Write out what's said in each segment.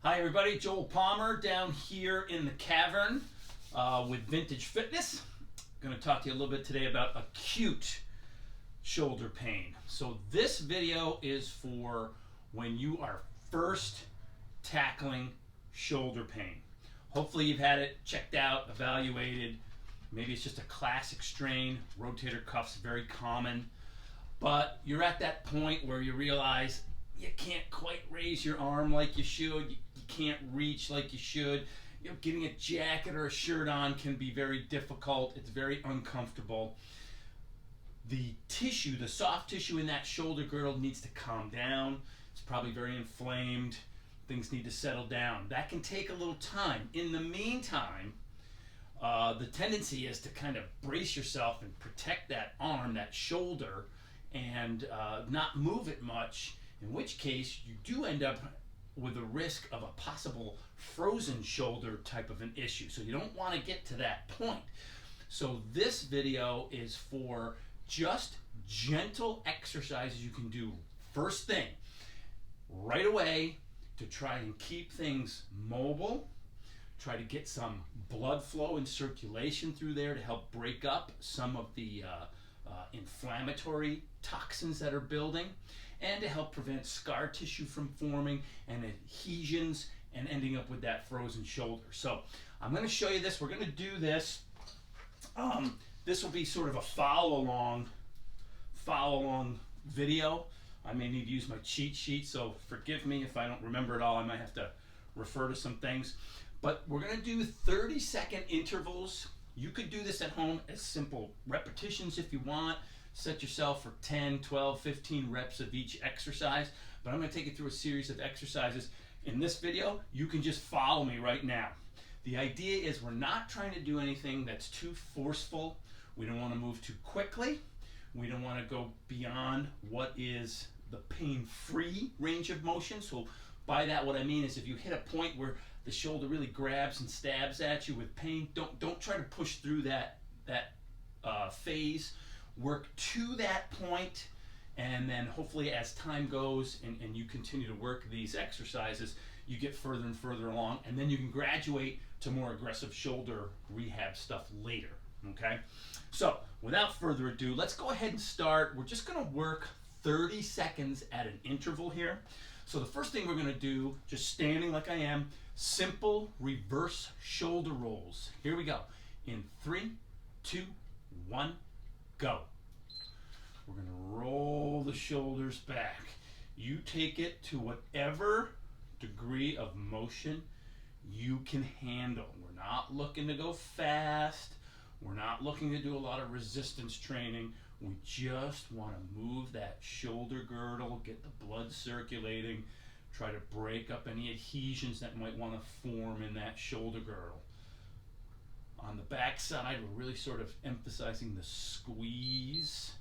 Hi everybody, Joel Palmer down here in the cavern with Vintage Fitness. I'm going to talk to you a little bit today about acute shoulder pain. So this video is for when you are first tackling shoulder pain. Hopefully you've had it checked out, evaluated. Maybe it's just a classic strain. Rotator cuffs, very common. But you're at that point where you realize you can't quite raise your arm like you should. You can't reach like you should. You know, getting a jacket or a shirt on can be very difficult. It's very uncomfortable. The tissue, the soft tissue in that shoulder girdle needs to calm down. It's probably very inflamed. Things need to settle down. That can take a little time. In the meantime, the tendency is to kind of brace yourself and protect that arm, that shoulder, and not move it much, in which case you do end up with a risk of a possible frozen shoulder type of an issue. So you don't want to get to that point. So this video is for just gentle exercises you can do first thing, right away, to try and keep things mobile, try to get some blood flow and circulation through there to help break up some of the inflammatory toxins that are building, and to help prevent scar tissue from forming and adhesions and ending up with that frozen shoulder. So I'm going to show you this. We're going to do this. This will be sort of a follow along video. I may need to use my cheat sheet, so forgive me if I don't remember it all. I might have to refer to some things. But we're going to do 30-second intervals. You could do this at home as simple repetitions if you want. Set yourself for 10, 12, 15 reps of each exercise. But I'm going to take you through a series of exercises. In this video, you can just follow me right now. The idea is we're not trying to do anything that's too forceful. We don't want to move too quickly. We don't want to go beyond what is the pain-free range of motion. So by that, what I mean is if you hit a point where the shoulder really grabs and stabs at you with pain, don't try to push through that phase. Work to that point, and then hopefully as time goes and you continue to work these exercises, you get further and further along, and then you can graduate to more aggressive shoulder rehab stuff later. Okay? So without further ado, let's go ahead and start. We're just going to work 30 seconds at an interval here. So the first thing we're going to do, just standing like I am, simple reverse shoulder rolls. Here we go. In 3, 2, 1, go. We're going to roll the shoulders back. You take it to whatever degree of motion you can handle. We're not looking to go fast. We're not looking to do a lot of resistance training. We just want to move that shoulder girdle, get the blood circulating, try to break up any adhesions that might want to form in that shoulder girdle. On the back side, we're really sort of emphasizing the squeeze.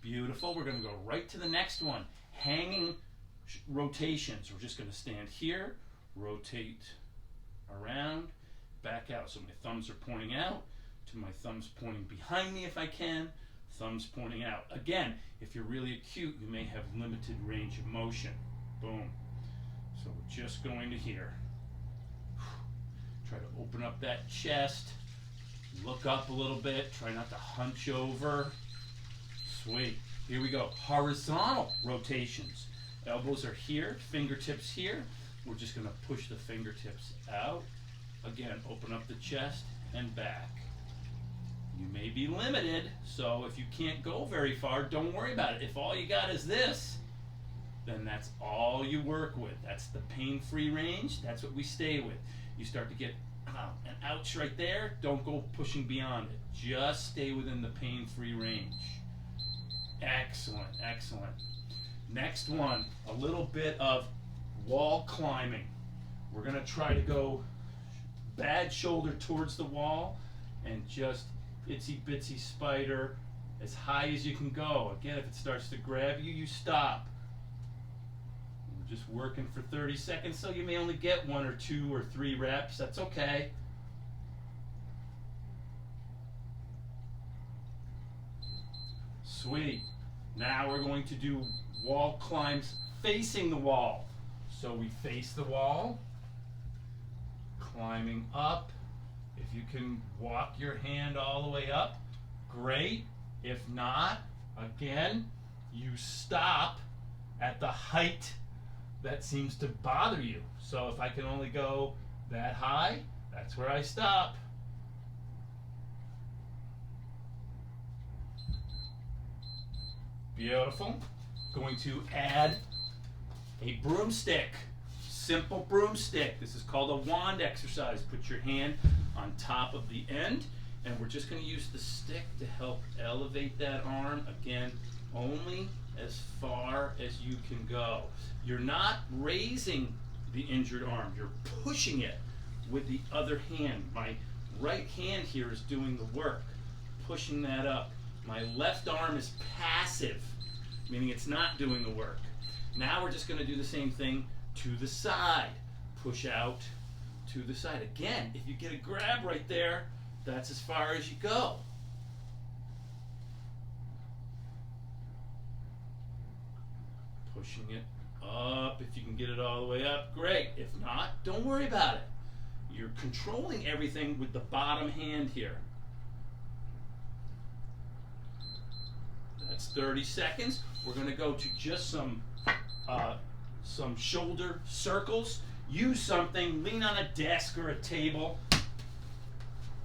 Beautiful. We're going to go right to the next one. Hanging rotations. We're just going to stand here, rotate around, back out. So my thumbs are pointing out, to my thumbs pointing behind me if I can, thumbs pointing out. Again, if you're really acute, you may have limited range of motion. Boom. So we're just going to here. Try to open up that chest, look up a little bit, try not to hunch over. Sweet. Here we go. Horizontal rotations. Elbows are here, fingertips here. We're just going to push the fingertips out. Again, open up the chest and back. You may be limited, so if you can't go very far, don't worry about it. If all you got is this, then that's all you work with. That's the pain-free range. That's what we stay with. You start to get an ouch right there, don't go pushing beyond it. Just stay within the pain-free range. Excellent, excellent. Next one, a little bit of wall climbing. We're going to try to go bad shoulder towards the wall and just itsy bitsy spider as high as you can go. Again, if it starts to grab you, you stop. We're just working for 30 seconds, so you may only get 1 or 2 or 3 reps. That's okay. Sweet. Now we're going to do wall climbs facing the wall. So we face the wall, climbing up. If you can walk your hand all the way up, great. If not, again, you stop at the height that seems to bother you. So if I can only go that high, that's where I stop. Beautiful. Going to add a broomstick. Simple broomstick. This is called a wand exercise. Put your hand on top of the end, and we're just going to use the stick to help elevate that arm. Again, only as far as you can go. You're not raising the injured arm. You're pushing it with the other hand. My right hand here is doing the work, pushing that up. My left arm is passive, meaning it's not doing the work. Now we're just going to do the same thing to the side. Push out to the side. Again, if you get a grab right there, that's as far as you go. Pushing it up. If you can get it all the way up, great. If not, don't worry about it. You're controlling everything with the bottom hand here. That's 30 seconds. We're going to go to just some shoulder circles. Use something, lean on a desk or a table.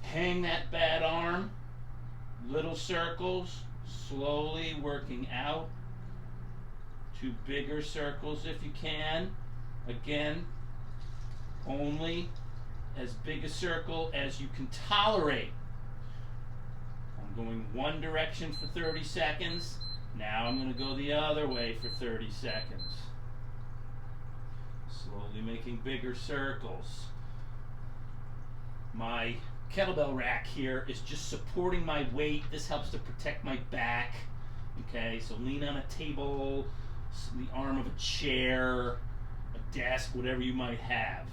Hang that bad arm. Little circles, slowly working out to bigger circles if you can. Again, only as big a circle as you can tolerate. I'm going one direction for 30 seconds. Now I'm going to go the other way for 30 seconds. Slowly making bigger circles. My kettlebell rack here is just supporting my weight. This helps to protect my back. Okay, so lean on a table, the arm of a chair, a desk, whatever you might have.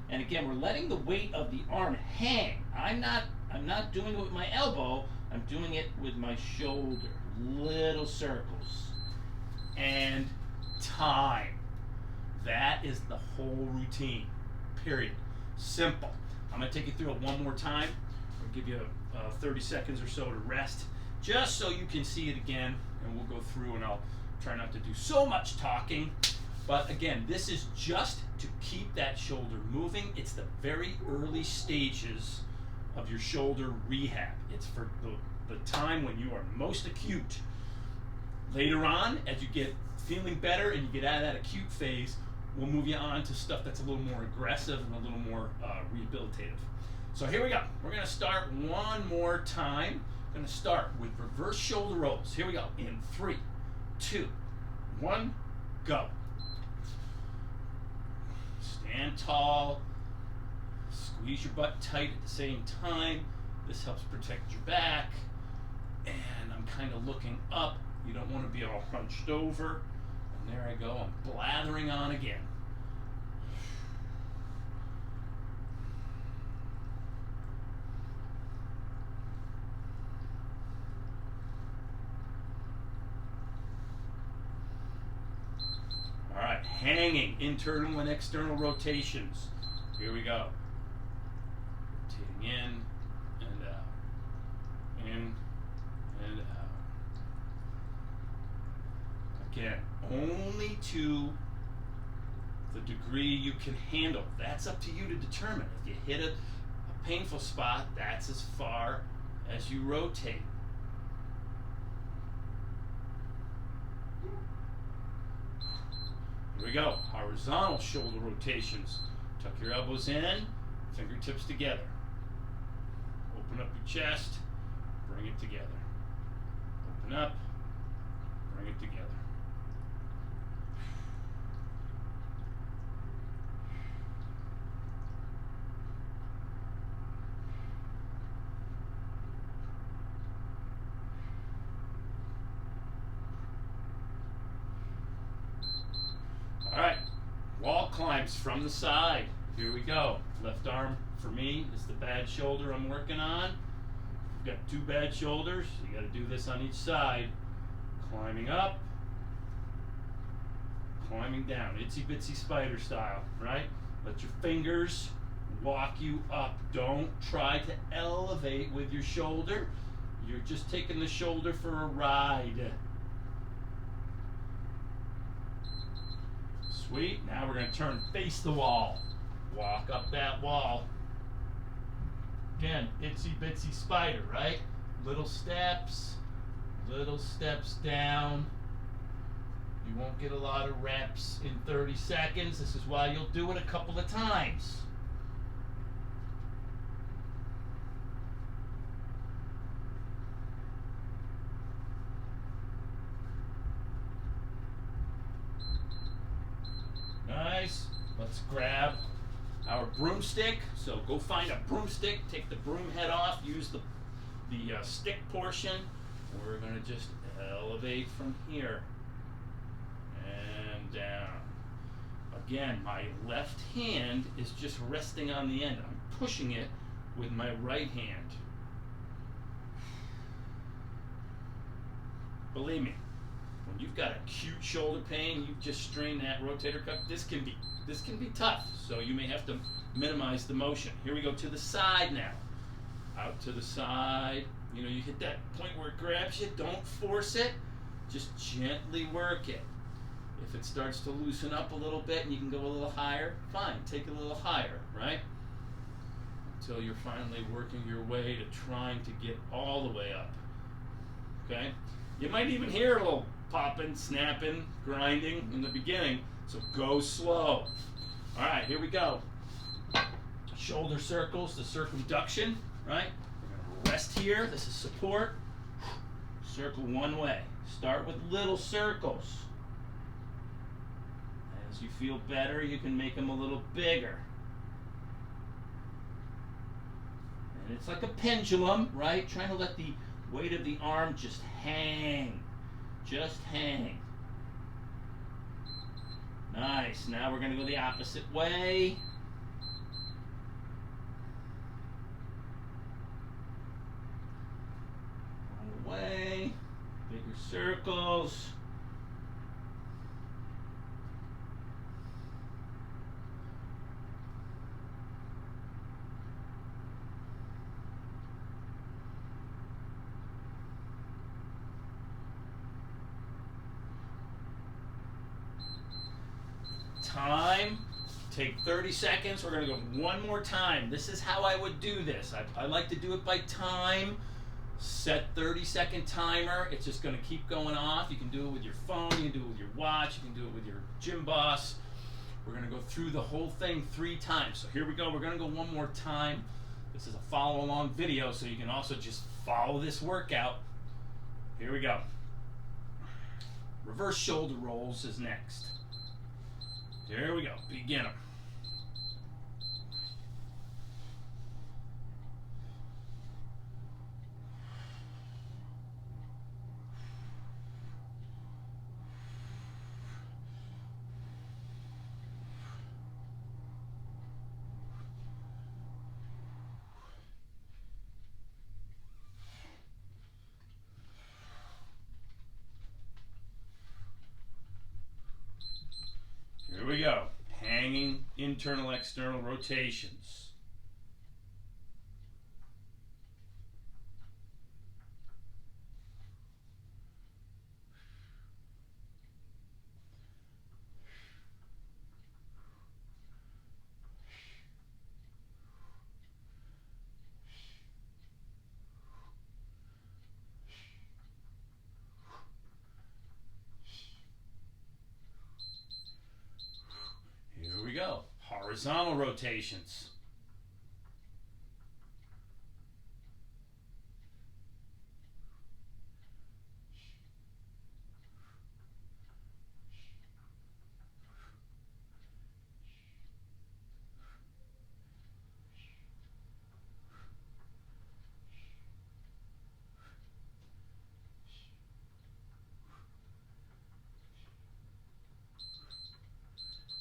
And again, we're letting the weight of the arm hang. I'm not doing it with my elbow. I'm doing it with my shoulder. Little circles. And time. That is the whole routine. Period. Simple. I'm going to take you through it one more time. I'll give you 30 seconds or so to rest, just so you can see it again. And we'll go through, and I'll try not to do so much talking. But again, this is just to keep that shoulder moving. It's the very early stages of your shoulder rehab. It's for the time when you are most acute. Later on, as you get feeling better and you get out of that acute phase, we'll move you on to stuff that's a little more aggressive and a little more rehabilitative. So here we go. We're going to start one more time. We're going to start with reverse shoulder rolls. Here we go. In 3, 2, 1, go. Stand tall. Squeeze your butt tight at the same time. This helps protect your back. And I'm kind of looking up. You don't want to be all hunched over. And there I go. I'm blathering on again. All right, hanging internal and external rotations. Here we go. Rotating in and out. In and out. Again, only to the degree you can handle. That's up to you to determine. If you hit a painful spot, that's as far as you rotate. Here we go. Horizontal shoulder rotations. Tuck your elbows in, fingertips together. Open up your chest, bring it together. Open up, bring it together. All right, wall climbs from the side. Here we go. Left arm for me is the bad shoulder I'm working on. You've got 2 bad shoulders. You got to do this on each side. Climbing up, climbing down. Itsy bitsy spider style, right? Let your fingers walk you up. Don't try to elevate with your shoulder. You're just taking the shoulder for a ride. Sweet. Now we're going to turn face the wall. Walk up that wall. Again, itsy bitsy spider, right? Little steps down. You won't get a lot of reps in 30 seconds. This is why you'll do it a couple of times. Nice. Let's grab our broomstick. So go find a broomstick, take the broom head off, use the stick portion. We're going to just elevate from here and down. Again, my left hand is just resting on the end. I'm pushing it with my right hand. Believe me, when you've got acute shoulder pain, you've just strained that rotator cuff, this can be tough. So you may have to minimize the motion. Here we go to the side now. Out to the side. You know, you hit that point where it grabs you. Don't force it. Just gently work it. If it starts to loosen up a little bit and you can go a little higher, fine. Take it a little higher, right? Until you're finally working your way to trying to get all the way up. Okay? You might even hear a little popping, snapping, grinding in the beginning. So go slow. All right, here we go. Shoulder circles, the circumduction, right? We're going to rest here. This is support. Circle one way. Start with little circles. As you feel better, you can make them a little bigger. And it's like a pendulum, right? Trying to let the weight of the arm just hang. Just hang. Nice. Now we're going to go the opposite way. Wrong way. Bigger circles. Time. Take 30 seconds. We're going to go one more time. This is how I would do this. I like to do it by time. Set 30-second timer. It's just going to keep going off. You can do it with your phone. You can do it with your watch. You can do it with your gym boss. We're going to go through the whole thing 3 times. So here we go. We're going to go one more time. This is a follow-along video, so you can also just follow this workout. Here we go. Reverse shoulder rolls is next. Here we go. Begin them. Here we go. Hanging internal external rotations. Here we go. Horizontal rotations.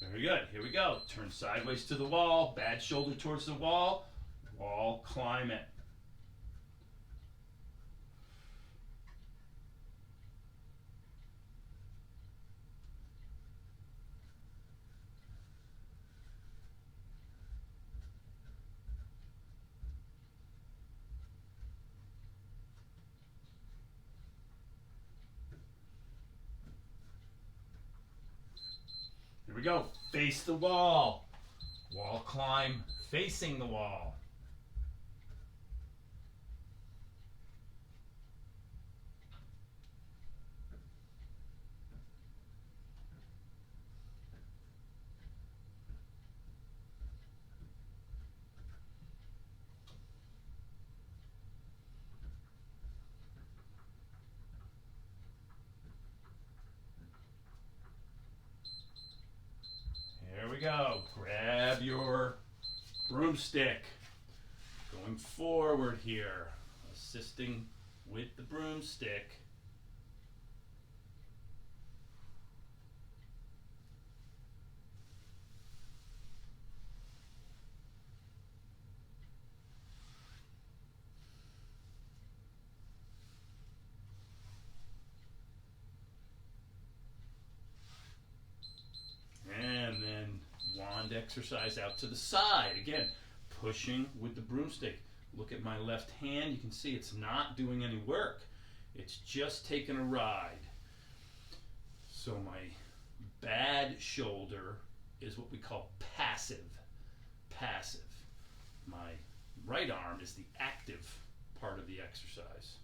Very good. Here we go. Turn sideways to the wall. Bad shoulder towards the wall. Wall, climb it. we go. Face the wall. Wall climb facing the wall. Here we go. Grab your broomstick. Going forward here. Assisting with the broomstick. And then wand exercise out to the side. Again, pushing with the broomstick. Look at my left hand. You can see it's not doing any work. It's just taking a ride. So my bad shoulder is what we call passive. Passive. My right arm is the active part of the exercise.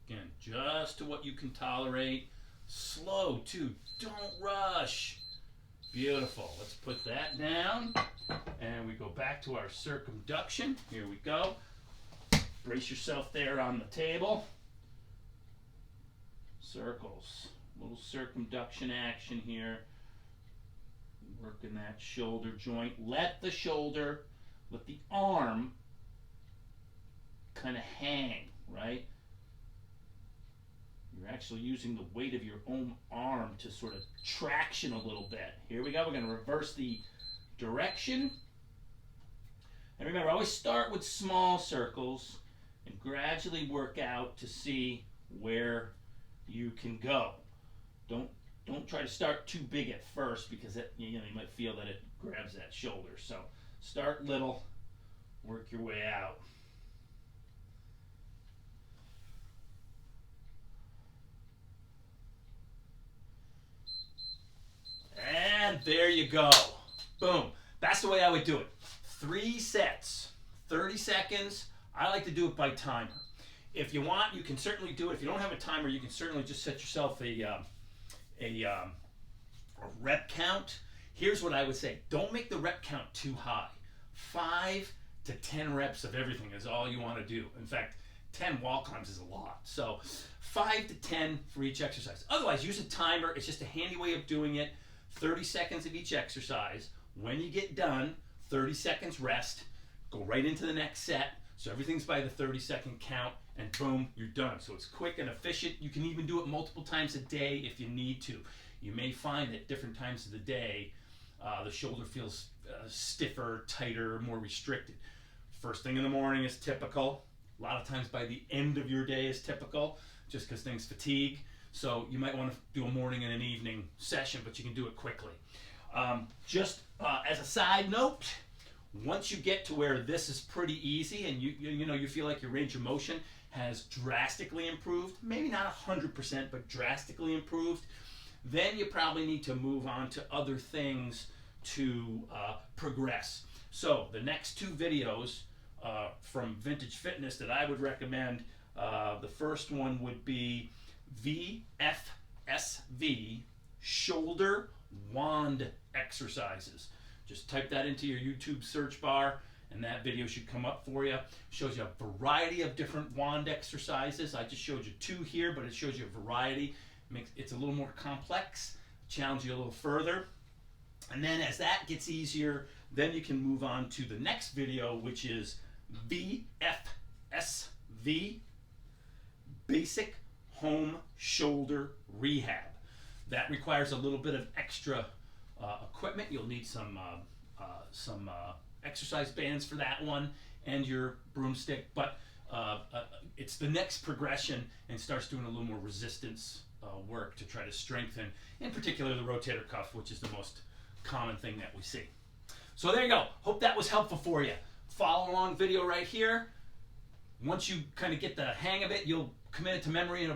Again, just to what you can tolerate. Slow too. Don't rush. Beautiful. Let's put that down. And we go back to our circumduction. Here we go. Brace yourself there on the table. Circles. Little circumduction action here. Working that shoulder joint. Let the arm kind of hang, right? You're actually using the weight of your own arm to sort of traction a little bit. Here we go. We're going to reverse the direction. And remember, always start with small circles and gradually work out to see where you can go. Don't try to start too big at first, because you might feel that it grabs that shoulder. So start little, work your way out. And there you go. Boom. That's the way I would do it. 3 sets, 30 seconds. I like to do it by timer. If you want, you can certainly do it. If you don't have a timer, you can certainly just set yourself a rep count. Here's what I would say. Don't make the rep count too high. 5 to 10 reps of everything is all you want to do. In fact, 10 wall climbs is a lot. So 5 to 10 for each exercise. Otherwise, use a timer. It's just a handy way of doing it. 30 seconds of each exercise. When you get done, 30 seconds rest. Go right into the next set. So everything's by the 30-second count, and boom, you're done. So it's quick and efficient. You can even do it multiple times a day if you need to. You may find at different times of the day, the shoulder feels stiffer, tighter, more restricted. First thing in the morning is typical. A lot of times by the end of your day is typical, just because things fatigue. So you might want to do a morning and an evening session, but you can do it quickly. Just as a side note, once you get to where this is pretty easy and you feel like your range of motion has drastically improved, maybe not 100%, but drastically improved, then you probably need to move on to other things to progress. So the next 2 videos from Vintage Fitness that I would recommend, the first one would be Vfsv shoulder wand exercises. Just type that into your YouTube search bar and that video should come up for you. Shows you a variety of different wand exercises. I just showed you 2 here, but it shows you a variety. It's a little more complex, challenge you a little further. And then as that gets easier, then you can move on to the next video, which is Vfsv, Basic Home Shoulder Rehab. That requires a little bit of extra equipment. You'll need some exercise bands for that one and your broomstick, but it's the next progression and starts doing a little more resistance work to try to strengthen, in particular, the rotator cuff, which is the most common thing that we see. So there you go. Hope that was helpful for you. Follow along video right here. Once you kind of get the hang of it, you'll commit it to memory and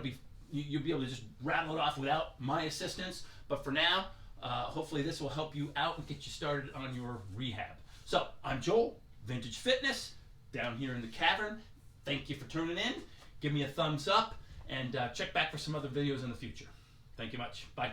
you'll be able to just rattle it off without my assistance. But for now, hopefully this will help you out and get you started on your rehab. So I'm Joel, Vintage Fitness, down here in the cavern. Thank you for tuning in. Give me a thumbs up and check back for some other videos in the future. Thank you much. Bye.